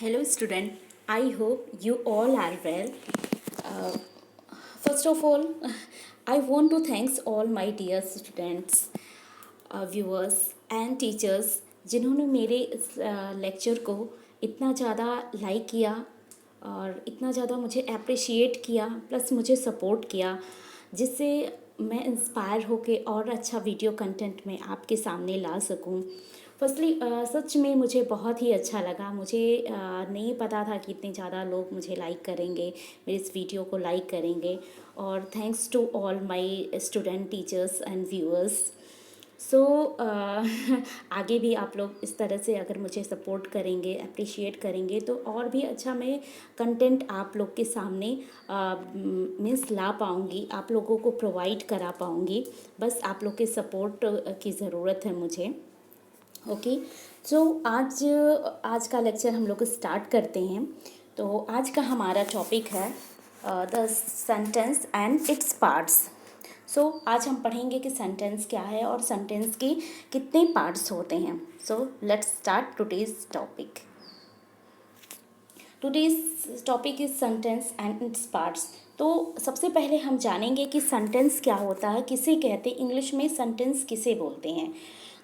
Hello student, I hope you all are well. Uh, First of all, I want to thanks all my dear students, viewers and teachers जिन्होंने मेरे इस lecture को इतना ज़्यादा like किया और इतना ज़्यादा मुझे अप्रिशिएट किया प्लस मुझे सपोर्ट किया, जिससे मैं इंस्पायर होके और अच्छा वीडियो कंटेंट में आपके सामने ला सकूं। फर्स्टली सच में मुझे बहुत ही अच्छा लगा। मुझे नहीं पता था कि इतने ज़्यादा लोग मुझे लाइक करेंगे, मेरे इस वीडियो को लाइक करेंगे। और thanks to all my student, teachers and viewers. So आगे भी आप लोग इस तरह से अगर मुझे सपोर्ट करेंगे, अप्रिशिएट करेंगे, तो और भी अच्छा मैं कंटेंट आप लोग के सामने मीन्स ला पाऊँगी, आप लोगों को प्रोवाइड करा पाऊँगी। बस आप लोग के सपोर्ट की ज़रूरत है मुझे। ओके, सो आज का लेक्चर हम लोग स्टार्ट करते हैं। तो आज का हमारा टॉपिक है the sentence and its parts. So आज हम पढ़ेंगे कि सेंटेंस क्या है और सेंटेंस के कितने पार्ट्स होते हैं। So let's start today's topic. Today's topic is sentence and its parts. तो सबसे पहले हम जानेंगे कि सेंटेंस क्या होता है, किसे कहते हैं, इंग्लिश में सेंटेंस किसे बोलते हैं।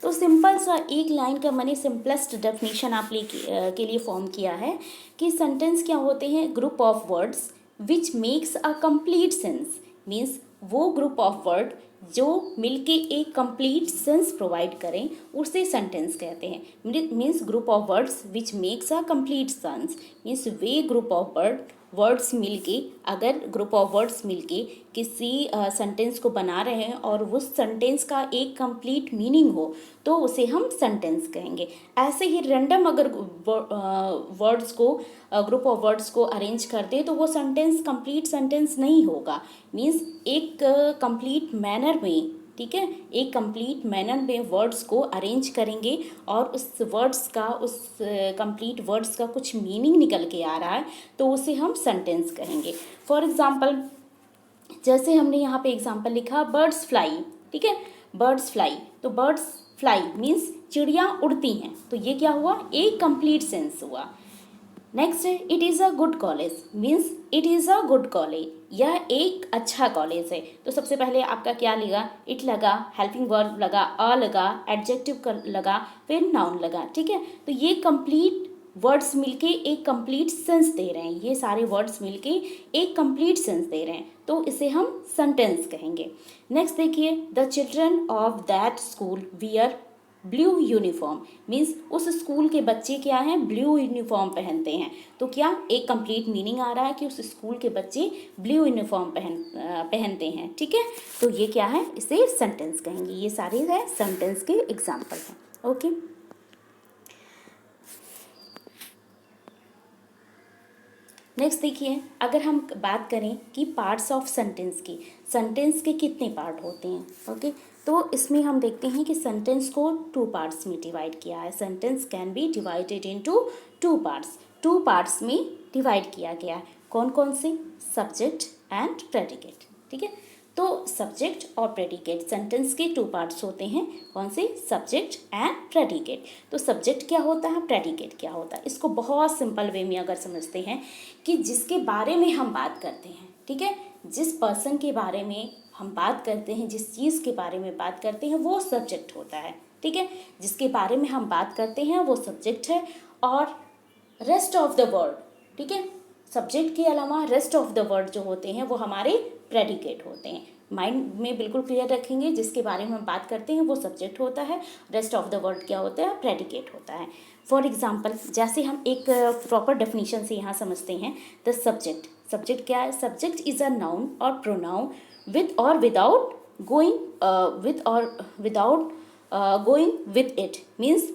तो सिंपल सा एक लाइन का मैंने सिंपलेस्ट डेफिनेशन आप के लिए फॉर्म किया है कि सेंटेंस क्या होते हैं, group of words which makes a complete sense. Means वो ग्रुप ऑफ वर्ड जो मिलके एक कंप्लीट सेंस प्रोवाइड करें उसे सेंटेंस कहते हैं। Means group of words which makes a complete sense. Means way group of words मिलके, अगर ग्रुप ऑफ वर्ड्स मिलके किसी सेंटेंस को बना रहे हैं और उस सेंटेंस का एक कंप्लीट मीनिंग हो तो उसे हम सेंटेंस कहेंगे। ऐसे ही रैंडम अगर वर्ड्स को, ग्रुप ऑफ वर्ड्स को अरेंज कर दे तो वो सेंटेंस कंप्लीट सेंटेंस नहीं होगा। मीन्स एक कंप्लीट मैनर में, ठीक है, एक कंप्लीट मैनर में वर्ड्स को अरेंज करेंगे और उस वर्ड्स का, उस कंप्लीट वर्ड्स का कुछ मीनिंग निकल के आ रहा है तो उसे हम सेंटेंस कहेंगे। फॉर एग्जांपल, जैसे हमने यहाँ पे एग्जांपल लिखा बर्ड्स फ्लाई, ठीक है, बर्ड्स फ्लाई। तो बर्ड्स फ्लाई मीन्स चिड़िया उड़ती हैं, तो ये क्या हुआ, एक कंप्लीट सेंस हुआ। नेक्स्ट है it is a good college. Means it is a good college, यह एक अच्छा कॉलेज है। तो सबसे पहले आपका क्या लगा, इट लगा, हेल्पिंग वर्ब लगा, अ लगा, एडजेक्टिव लगा, फिर नाउन लगा, ठीक है। तो ये कंप्लीट वर्ड्स मिलके एक कंप्लीट सेंस दे रहे हैं, ये सारे वर्ड्स मिलके एक कंप्लीट सेंस दे रहे हैं, तो इसे हम सेंटेंस कहेंगे। नेक्स्ट देखिए, the children of that school wear blue uniform. Means उस स्कूल के बच्चे क्या हैं, ब्लू यूनिफॉर्म पहनते हैं। तो क्या एक कंप्लीट मीनिंग आ रहा है कि उस स्कूल के बच्चे ब्लू यूनिफॉर्म पहनते हैं, ठीक है। तो ये क्या है, इसे सेंटेंस कहेंगे। ये सारे है सेंटेंस के एग्जाम्पल हैं। ओके, नेक्स्ट देखिए, अगर हम बात करें कि पार्ट्स ऑफ सेंटेंस की, सेंटेंस के कितने पार्ट होते हैं। ओके, तो इसमें हम देखते हैं कि सेंटेंस को टू पार्ट्स में डिवाइड किया है। Sentence can be divided into two parts. Two parts में डिवाइड किया गया है। कौन कौन से, सब्जेक्ट एंड प्रेडिकेट, ठीक है। तो सब्जेक्ट और प्रेडिकेट, सेंटेंस के टू पार्ट्स होते हैं। कौन से, सब्जेक्ट एंड प्रेडिकेट। तो सब्जेक्ट क्या होता है, प्रेडिकेट क्या होता है, इसको बहुत सिंपल वे में अगर समझते हैं कि जिसके बारे में हम बात करते हैं, ठीक है, जिस पर्सन के बारे में हम बात करते हैं, जिस चीज़ के बारे में बात करते हैं, वो सब्जेक्ट होता है, ठीक है। जिसके बारे में हम बात करते हैं वो सब्जेक्ट है, और रेस्ट ऑफ द वर्ड, ठीक है, सब्जेक्ट के अलावा रेस्ट ऑफ द वर्ड जो होते हैं वो हमारे प्रेडिकेट होते हैं। माइंड में बिल्कुल क्लियर रखेंगे, जिसके बारे में हम बात करते हैं वो सब्जेक्ट होता है, रेस्ट ऑफ द वर्ड क्या होता है, प्रेडिकेट होता है। फॉर एग्जाम्पल, जैसे हम एक प्रॉपर डेफिनेशन से यहाँ समझते हैं, द सब्जेक्ट, सब्जेक्ट क्या है, सब्जेक्ट इज अ नाउन और प्रोनाउन विद और without going without going with it. Means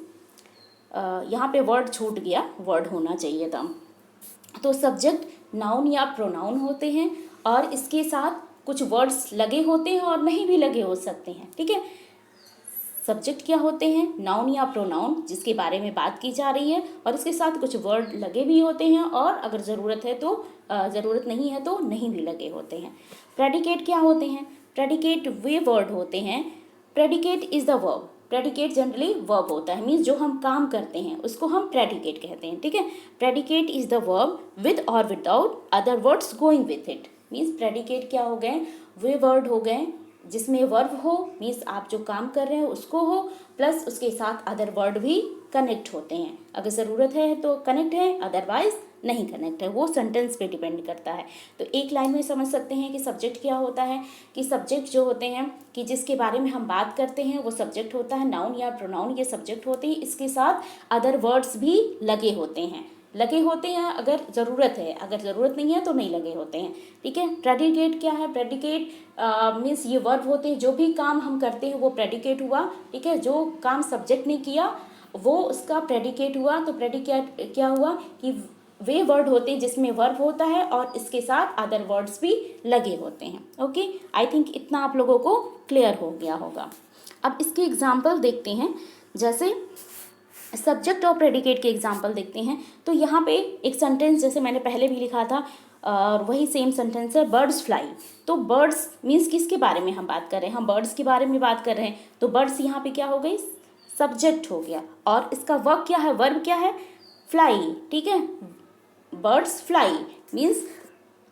यहाँ पे वर्ड छूट गया, वर्ड होना चाहिए था। तो सब्जेक्ट नाउन या प्रोनाउन होते हैं और इसके साथ कुछ वर्ड्स लगे होते हैं और नहीं भी लगे हो सकते हैं, ठीक है। सब्जेक्ट क्या होते हैं, नाउन या प्रोनाउन जिसके बारे में बात की जा रही है, और इसके साथ कुछ वर्ड लगे भी होते हैं, और अगर ज़रूरत है तो ज़रूरत नहीं है तो नहीं भी लगे होते हैं। प्रेडिकेट क्या होते हैं, प्रेडिकेट वे वर्ड होते हैं। Predicate is the verb, predicate generally verb होता है, मीन्स जो हम काम करते हैं उसको हम प्रेडिकेट कहते हैं, ठीक है। Predicate is the verb with और without other words going with it, means predicate क्या हो गए, वे वर्ड हो गए जिसमें वर्ब हो, मीन्स आप जो काम कर रहे हैं उसको हो, प्लस उसके साथ अदर वर्ड भी कनेक्ट होते हैं, अगर ज़रूरत है तो कनेक्ट है, अदरवाइज नहीं कनेक्ट है, वो सेंटेंस पे डिपेंड करता है। तो एक लाइन में समझ सकते हैं कि सब्जेक्ट क्या होता है, कि सब्जेक्ट जो होते हैं कि जिसके बारे में हम बात करते हैं वो सब्जेक्ट होता है, नाउन या प्रोनाउन ये सब्जेक्ट होते हैं, इसके साथ अदर वर्ड्स भी लगे होते हैं, अगर ज़रूरत है, अगर ज़रूरत नहीं है तो नहीं लगे होते हैं, ठीक है। प्रेडिकेट क्या है, प्रेडिकेट मीन्स ये वर्ब होते हैं, जो भी काम हम करते हैं वो प्रेडिकेट हुआ, ठीक है। जो काम सब्जेक्ट ने किया वो उसका प्रेडिकेट हुआ, तो प्रेडिकेट क्या हुआ कि वे वर्ड होते हैं जिसमें वर्ब होता है और इसके साथ अदर वर्ड्स भी लगे होते हैं। ओके, आई थिंक इतना आप लोगों को क्लियर हो गया होगा। अब इसके एग्जाम्पल देखते हैं, जैसे सब्जेक्ट और प्रेडिकेट के एग्जाम्पल देखते हैं। तो यहाँ पे एक सेंटेंस जैसे मैंने पहले भी लिखा था और वही सेम सेंटेंस है, बर्ड्स फ्लाई। तो बर्ड्स मीन्स किसके बारे में हम बात कर रहे हैं, हम बर्ड्स के बारे में बात कर रहे हैं, तो बर्ड्स यहाँ पे क्या हो गई, सब्जेक्ट हो गया, और इसका वर्ब क्या है, वर्ब क्या है, फ्लाई, ठीक है। बर्ड्स फ्लाई मीन्स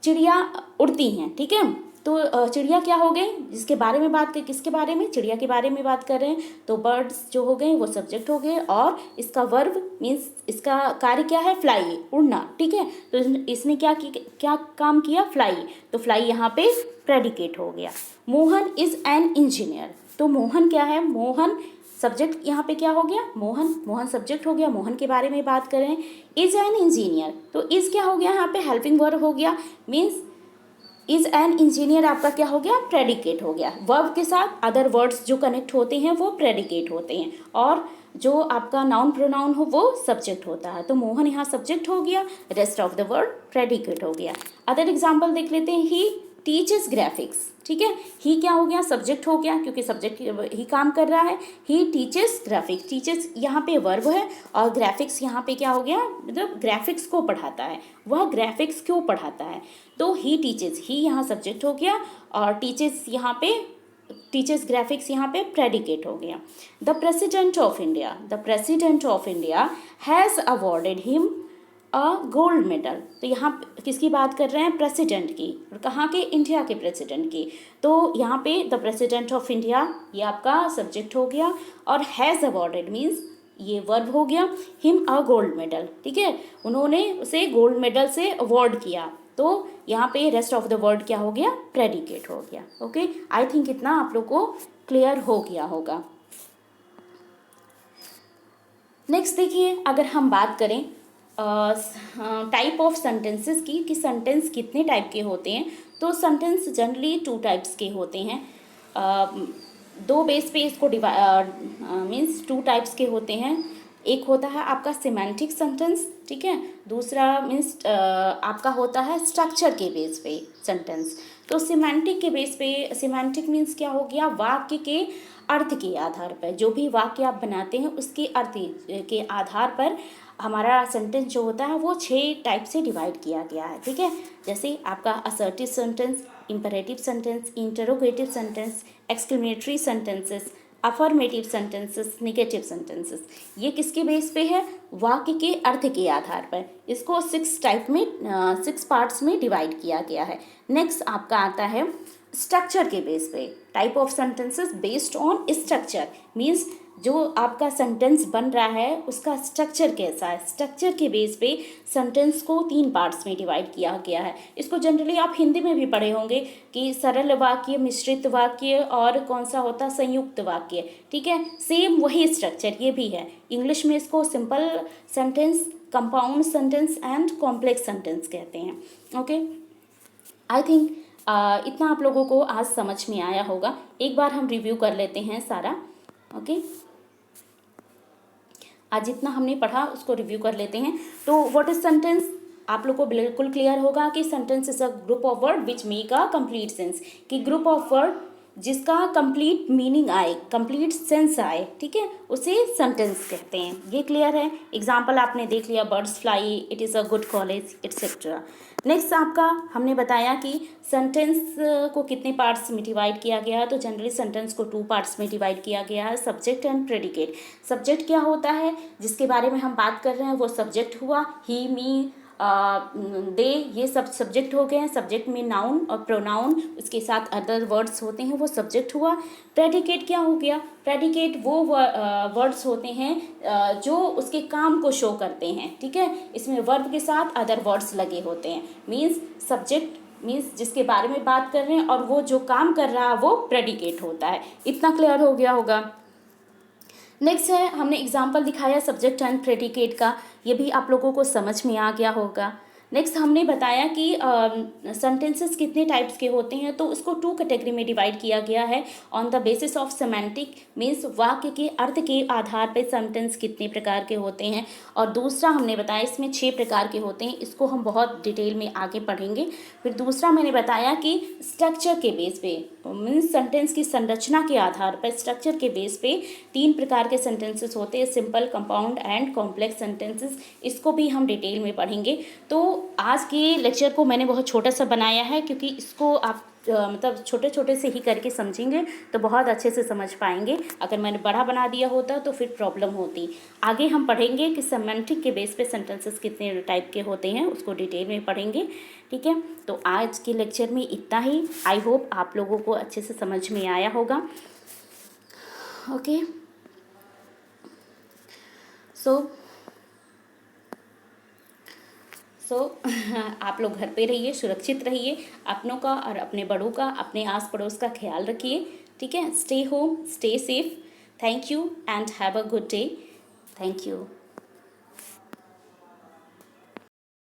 चिड़िया उड़ती हैं, ठीक है। तो चिड़िया क्या हो गई, जिसके बारे में बात कर, किसके बारे में, चिड़िया के बारे में बात कर रहे हैं, तो बर्ड्स जो हो गए वो सब्जेक्ट हो गए, और इसका वर्ब मीन्स इसका कार्य क्या है, फ्लाई, उड़ना, ठीक है। तो इसने क्या काम किया, फ्लाई, तो फ्लाई यहाँ पे प्रेडिकेट हो गया। मोहन इज एन इंजीनियर, तो मोहन क्या है, मोहन सब्जेक्ट यहाँ पे क्या हो गया, मोहन सब्जेक्ट हो गया, मोहन के बारे में बात कर रहे हैं। इज एन इंजीनियर, तो इज क्या हो गया यहाँ पे, हेल्पिंग वर्ब हो गया, मीन्स इज एन इंजीनियर आपका क्या हो गया, प्रेडिकेट हो गया। वर्ब के साथ अदर वर्ड्स जो कनेक्ट होते हैं वो प्रेडिकेट होते हैं, और जो आपका नाउन प्रोनाउन हो वो सब्जेक्ट होता है। तो मोहन यहाँ सब्जेक्ट हो गया, rest of the word predicate हो गया। अदर एग्जाम्पल देख लेते हैं, ही टीचेस ग्राफिक्स, ठीक है। ही क्या हो गया, सब्जेक्ट हो गया, क्योंकि सब्जेक्ट ही काम कर रहा है। ही टीचेस ग्राफिक्स, टीचेस यहाँ पे वर्ब है, और ग्राफिक्स यहाँ पे क्या हो गया, मतलब ग्राफिक्स को पढ़ाता है, वह ग्राफिक्स क्यों पढ़ाता है, तो ही टीचेस, ही यहाँ सब्जेक्ट हो गया, और टीचेस यहाँ पे, टीचर्स ग्राफिक्स यहाँ पे प्रेडिकेट हो गया। The president of India has awarded him a gold medal, तो यहाँ किसकी बात कर रहे हैं, प्रेसिडेंट की, और कहाँ के, इंडिया के प्रेसिडेंट की। तो यहाँ पे द प्रेसिडेंट ऑफ इंडिया ये आपका सब्जेक्ट हो गया, और हैज़ अवॉर्डेड मीन्स ये वर्ब हो गया, हिम अ गोल्ड मेडल, ठीक है, उन्होंने उसे गोल्ड मेडल से अवॉर्ड किया, तो यहाँ पे रेस्ट ऑफ द वर्ड क्या हो गया, प्रेडिकेट हो गया। ओके, आई थिंक इतना आप लोग को क्लियर हो गया होगा। नेक्स्ट देखिए, अगर हम बात करें टाइप ऑफ सेंटेंसेस की, कि सेंटेंस कितने टाइप के होते हैं, तो सेंटेंस जनरली 2 टाइप्स के होते हैं, 2 बेस पे इसको मीन्स 2 टाइप्स के होते हैं। एक होता है आपका सिमेंटिक सेंटेंस, ठीक है, दूसरा मीन्स आपका होता है स्ट्रक्चर के बेस पे सेंटेंस। तो सिमेंटिक के बेस पे, सिमेंटिक मीन्स क्या हो गया, वाक्य के अर्थ के आधार पर, जो भी वाक्य आप बनाते हैं उसके अर्थ के आधार पर हमारा सेंटेंस जो होता है वो 6 टाइप से डिवाइड किया गया है, ठीक है। जैसे आपका assertive sentence, imperative sentence, interrogative sentence, exclamatory sentences, affirmative sentences, negative sentences. ये किसके बेस पे है, वाक्य के अर्थ के आधार पर। इसको 6 टाइप में 6 पार्ट्स में डिवाइड किया गया है। नेक्स्ट आपका आता है स्ट्रक्चर के बेस पे, type of sentences based on structure, means जो आपका सेंटेंस बन रहा है उसका स्ट्रक्चर कैसा है, स्ट्रक्चर के बेस पे सेंटेंस को 3 पार्ट्स में डिवाइड किया गया है। इसको जनरली आप हिंदी में भी पढ़े होंगे कि सरल वाक्य, मिश्रित वाक्य, और कौन सा होता है, संयुक्त वाक्य, ठीक है। सेम वही स्ट्रक्चर ये भी है। इंग्लिश में इसको simple sentence, compound sentence and complex sentence कहते हैं। ओके, आई थिंक इतना आप लोगों को आज समझ में आया होगा। एक बार हम रिव्यू कर लेते हैं सारा। ओके, आज जितना हमने पढ़ा उसको रिव्यू कर लेते हैं। तो व्हाट इज सेंटेंस, आप लोग को बिल्कुल क्लियर होगा कि sentence is a group of word which make a complete sense, कि ग्रुप ऑफ वर्ड जिसका कंप्लीट मीनिंग आए, कंप्लीट सेंस आए, ठीक है, उसे सेंटेंस कहते हैं। ये क्लियर है। एग्जाम्पल आपने देख लिया, birds fly, it is a good college, etcetera. Next आपका हमने बताया कि सेंटेंस को कितने पार्ट्स में डिवाइड किया गया है। तो जनरली सेंटेंस को 2 पार्ट्स में डिवाइड किया गया है, सब्जेक्ट एंड प्रेडिकेट। सब्जेक्ट क्या होता है, जिसके बारे में हम बात कर रहे हैं वो सब्जेक्ट हुआ, ही, मी, दे, ये सब सब्जेक्ट हो गए हैं। सब्जेक्ट में नाउन और प्रोनाउन, उसके साथ अदर वर्ड्स होते हैं, वो सब्जेक्ट हुआ। प्रेडिकेट क्या हो गया, प्रेडिकेट वो वर्ड्स होते हैं जो उसके काम को शो करते हैं, ठीक है। इसमें वर्ब के साथ अदर वर्ड्स लगे होते हैं। मीन्स सब्जेक्ट मीन्स जिसके बारे में बात कर रहे हैं और वो जो काम कर रहा है वो प्रेडिकेट होता है। इतना क्लियर हो गया होगा। नेक्स्ट है, हमने एग्जाम्पल दिखाया सब्जेक्ट एंड प्रेडिकेट का, ये भी आप लोगों को समझ में आ गया होगा। नेक्स्ट हमने बताया कि सेंटेंसेस कितने टाइप्स के होते हैं, तो उसको 2 कैटेगरी में डिवाइड किया गया है। On the basis of semantic, means वाक्य के अर्थ के आधार पर सेंटेंस कितने प्रकार के होते हैं। और दूसरा हमने बताया इसमें 6 प्रकार के होते हैं, इसको हम बहुत डिटेल में आगे पढ़ेंगे। फिर दूसरा मैंने बताया कि स्ट्रक्चर के बेस पे, मीन्स सेंटेंस की संरचना के आधार पर, स्ट्रक्चर के बेस पे 3 प्रकार के सेंटेंसेस होते हैं, simple, compound and complex sentences. इसको भी हम डिटेल में पढ़ेंगे। तो आज के लेक्चर को मैंने बहुत छोटा सा बनाया है, क्योंकि इसको आप मतलब छोटे छोटे से ही करके समझेंगे तो बहुत अच्छे से समझ पाएंगे। अगर मैंने बड़ा बना दिया होता तो फिर प्रॉब्लम होती। आगे हम पढ़ेंगे कि सेमेंटिक के बेस पे सेंटेंसेस कितने टाइप के होते हैं, उसको डिटेल में पढ़ेंगे, ठीक है। तो आज के लेक्चर में इतना ही। आई होप आप लोगों को अच्छे से समझ में आया होगा। ओके, सो आप लोग घर पे रहिए, सुरक्षित रहिए, अपनों का और अपने बड़ों का, अपने आस पड़ोस का ख्याल रखिए, ठीक है। Stay home, stay safe. Thank you and have a good day. Thank you.